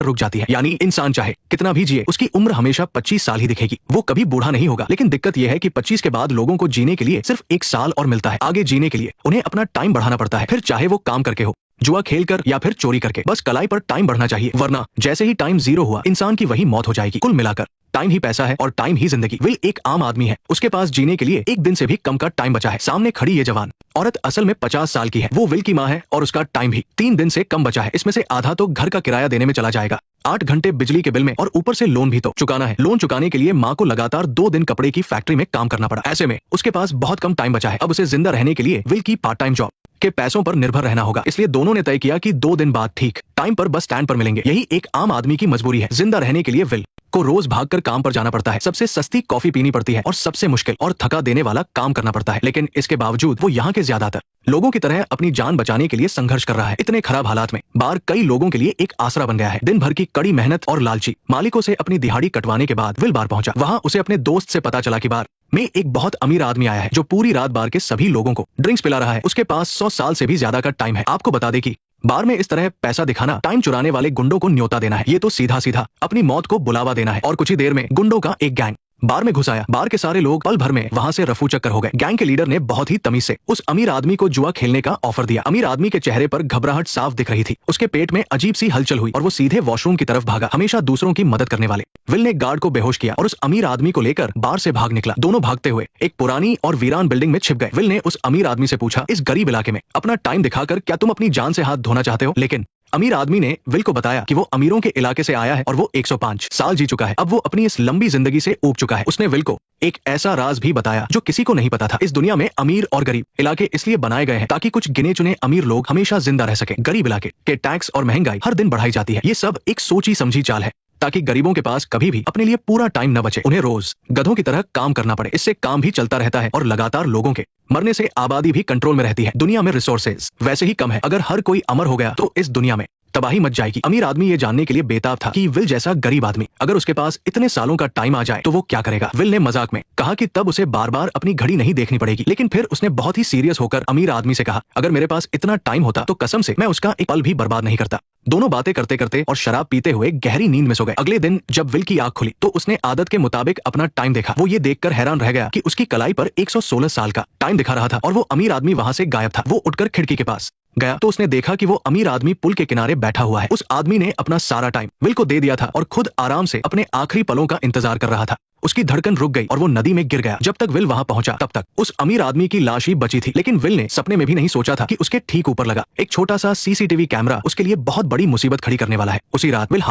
रुक जाती है। यानी इंसान चाहे कितना भी जिए, उसकी उम्र हमेशा 25 साल ही दिखेगी। वो कभी बूढ़ा नहीं होगा। लेकिन दिक्कत यह है कि 25 के बाद लोगों को जीने के लिए सिर्फ 1 साल और मिलता है। आगे जीने के लिए उन्हें अपना टाइम बढ़ाना पड़ता है, फिर चाहे वो काम करके हो, जुआ खेलकर या फिर चोरी करके। बस कलाई पर टाइम बढ़ना चाहिए, वरना जैसे ही टाइम 0 हुआ, इंसान की वही मौत हो जाएगी। कुल मिलाकर टाइम ही पैसा है और टाइम ही जिंदगी। विल एक आम आदमी है, उसके पास जीने के लिए 1 दिन से भी कम का टाइम बचा है। सामने खड़ी ये जवान औरत असल में 50 साल की है। वो विल की माँ है और उसका टाइम भी 3 दिन से कम बचा है। इसमें से आधा तो घर का किराया देने में चला जाएगा, 8 घंटे बिजली के बिल में, और ऊपर से लोन भी तो चुकाना है। लोन चुकाने के लिए माँ को लगातार 2 दिन कपड़े की फैक्ट्री में काम करना पड़ा। ऐसे में उसके पास बहुत कम टाइम बचा है। अब उसे जिंदा रहने के लिए विल की पार्ट टाइम जॉब के पैसों पर निर्भर रहना होगा। इसलिए दोनों ने तय किया कि 2 दिन बाद ठीक टाइम पर बस स्टैंड पर मिलेंगे। यही एक आम आदमी की मजबूरी है। जिंदा रहने के लिए विल को रोज भागकर काम पर जाना पड़ता है, सबसे सस्ती कॉफी पीनी पड़ती है और सबसे मुश्किल और थका देने वाला काम करना पड़ता है। लेकिन इसके बावजूद वो यहाँ के ज्यादातर लोगों की तरह अपनी जान बचाने के लिए संघर्ष कर रहा है। इतने खराब हालात में बार कई लोगों के लिए एक आसरा बन गया है। दिन भर की कड़ी मेहनत और लालची मालिकों से अपनी दिहाड़ी कटवाने के बाद विल बार पहुंचा। वहां उसे अपने दोस्त से पता चला कि बार में एक बहुत अमीर आदमी आया है जो पूरी रात बार के सभी लोगों को ड्रिंक्स पिला रहा है। उसके पास 100 साल से भी ज्यादा का टाइम है। आपको बता दे कि बार में इस तरह पैसा दिखाना टाइम चुराने वाले गुंडों को न्योता देना है। ये तो सीधा सीधा अपनी मौत को बुलावा देना है। और कुछ ही देर में गुंडों का एक गैंग बार में घुस आया। बार के सारे लोग पल भर में वहां से रफू चक्कर हो गए। गैंग के लीडर ने बहुत ही तमीज से उस अमीर आदमी को जुआ खेलने का ऑफर दिया। अमीर आदमी के चेहरे पर घबराहट साफ दिख रही थी। उसके पेट में अजीब सी हलचल हुई और वो सीधे वॉशरूम की तरफ भागा। हमेशा दूसरों की मदद करने वाले विल ने गार्ड को बेहोश किया और उस अमीर आदमी को लेकर बार से भाग निकला। दोनों भागते हुए एक पुरानी और वीरान बिल्डिंग में छिप गए। विल ने उस अमीर आदमी से पूछा, इस गरीब इलाके में अपना टाइम दिखाकर क्या तुम अपनी जान से हाथ धोना चाहते हो? लेकिन अमीर आदमी ने विल को बताया कि वो अमीरों के इलाके से आया है और वो 105 साल जी चुका है। अब वो अपनी इस लंबी जिंदगी से ऊब चुका है। उसने विल को एक ऐसा राज भी बताया जो किसी को नहीं पता था। इस दुनिया में अमीर और गरीब इलाके इसलिए बनाए गए हैं ताकि कुछ गिने चुने अमीर लोग हमेशा जिंदा रह सके। गरीब इलाके के टैक्स और महंगाई हर दिन बढ़ाई जाती है। ये सब एक सोची समझी चाल है ताकि गरीबों के पास कभी भी अपने लिए पूरा टाइम न बचे। उन्हें रोज गधों की तरह काम करना पड़े। इससे काम भी चलता रहता है और लगातार लोगों के मरने से आबादी भी कंट्रोल में रहती है। दुनिया में रिसोर्सेज वैसे ही कम है। अगर हर कोई अमर हो गया तो इस दुनिया में तबाही मच जाएगी। अमीर आदमी ये जानने के लिए बेताब था कि विल जैसा गरीब आदमी अगर उसके पास इतने सालों का टाइम आ जाए तो वो क्या करेगा। विल ने मजाक में कहा कि तब उसे बार बार अपनी घड़ी नहीं देखनी पड़ेगी। लेकिन फिर उसने बहुत ही सीरियस होकर अमीर आदमी से कहा, अगर मेरे पास इतना टाइम होता तो कसम से मैं उसका एक पल भी बर्बाद नहीं करता। दोनों बातें करते करते और शराब पीते हुए गहरी नींद में सो गए। अगले दिन जब विल की आंख खुली तो उसने आदत के मुताबिक अपना टाइम देखा। वो ये देखकर हैरान रह गया कि उसकी कलाई पर 116 साल का टाइम दिखा रहा था और वो अमीर आदमी वहां से गायब था। वो उठकर खिड़की के पास गया तो उसने देखा कि वो अमीर आदमी पुल के किनारे बैठा हुआ है। उस आदमी ने अपना सारा टाइम विल को दे दिया था और खुद आराम से अपने आखिरी पलों का इंतजार कर रहा था। उसकी धड़कन रुक गई और वो नदी में गिर गया। जब तक विल वहां पहुंचा तब तक उस अमीर आदमी की लाश ही बची थी। लेकिन विल ने सपने में भी नहीं सोचा था कि उसके ठीक ऊपर लगा एक छोटा सा सीसीटीवी कैमरा उसके लिए बहुत बड़ी मुसीबत खड़ी करने वाला है। उसी रात विल